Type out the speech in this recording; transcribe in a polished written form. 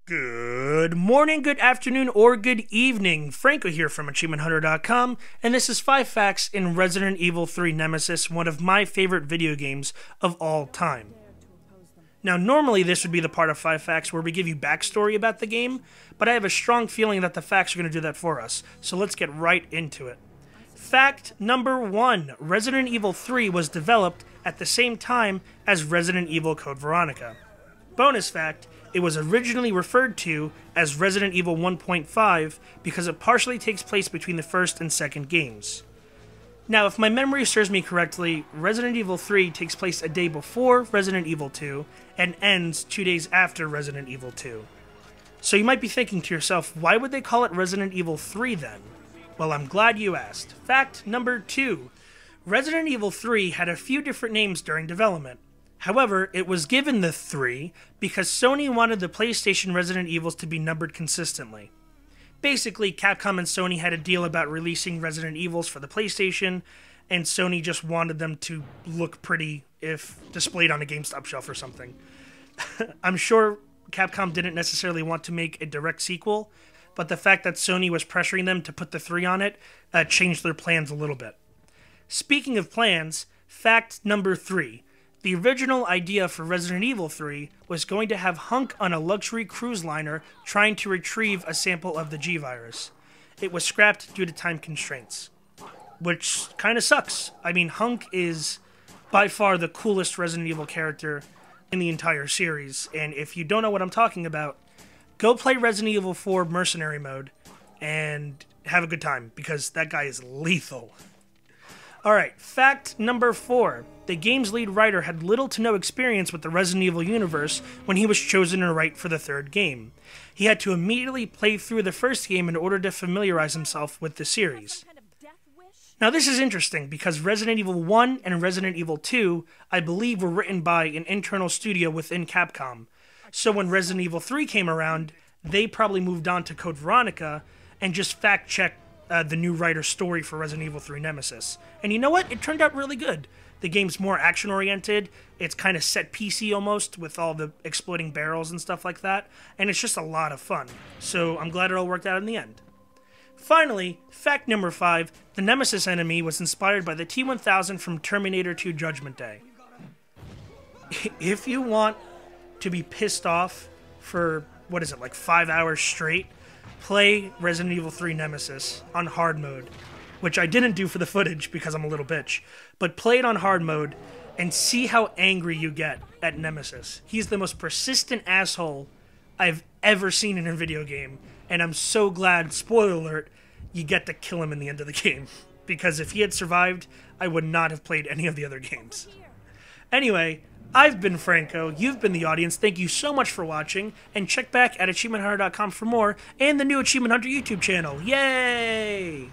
Good morning, good afternoon, or good evening. Franco here from AchievementHunter.com, and this is 5 facts in Resident Evil 3 Nemesis, one of my favorite video games of all time. Now, normally this would be the part of 5 facts where we give you backstory about the game, but I have a strong feeling that the facts are going to do that for us, so let's get right into it. Fact number 1. Resident Evil 3 was developed at the same time as Resident Evil Code Veronica. Bonus fact, it was originally referred to as Resident Evil 1.5 because it partially takes place between the first and second games. Now, if my memory serves me correctly, Resident Evil 3 takes place a day before Resident Evil 2 and ends 2 days after Resident Evil 2. So you might be thinking to yourself, why would they call it Resident Evil 3 then? Well, I'm glad you asked. Fact number 2. Resident Evil 3 had a few different names during development. However, it was given the 3 because Sony wanted the PlayStation Resident Evils to be numbered consistently. Basically, Capcom and Sony had a deal about releasing Resident Evils for the PlayStation, and Sony just wanted them to look pretty if displayed on a GameStop shelf or something. I'm sure Capcom didn't necessarily want to make a direct sequel, but the fact that Sony was pressuring them to put the 3 on it changed their plans a little bit. Speaking of plans, fact number 3. The original idea for Resident Evil 3 was going to have Hunk on a luxury cruise liner trying to retrieve a sample of the G-Virus. It was scrapped due to time constraints, which kind of sucks. I mean, Hunk is by far the coolest Resident Evil character in the entire series, and if you don't know what I'm talking about, go play Resident Evil 4 Mercenary Mode and have a good time, because that guy is lethal. Alright, fact number 4. The game's lead writer had little to no experience with the Resident Evil universe when he was chosen to write for the 3rd game. He had to immediately play through the first game in order to familiarize himself with the series. Now this is interesting because Resident Evil 1 and Resident Evil 2, I believe, were written by an internal studio within Capcom. So when Resident Evil 3 came around, they probably moved on to Code Veronica and just fact-checked the new writer's story for Resident Evil 3 Nemesis. And you know what? It turned out really good. The game's more action-oriented, it's kind of set-piecey almost, with all the exploding barrels and stuff like that, and it's just a lot of fun. So I'm glad it all worked out in the end. Finally, fact number 5, the Nemesis enemy was inspired by the T-1000 from Terminator 2 Judgment Day. If you want to be pissed off for, what is it, like 5 hours straight, play Resident Evil 3 Nemesis on hard mode, which I didn't do for the footage because I'm a little bitch, but play it on hard mode and see how angry you get at Nemesis. He's the most persistent asshole I've ever seen in a video game, and I'm so glad, spoiler alert, you get to kill him in the end of the game, because if he had survived, I would not have played any of the other games. Anyway, I've been Franco, you've been the audience, thank you so much for watching, and check back at AchievementHunter.com for more, and the new Achievement Hunter YouTube channel. Yay!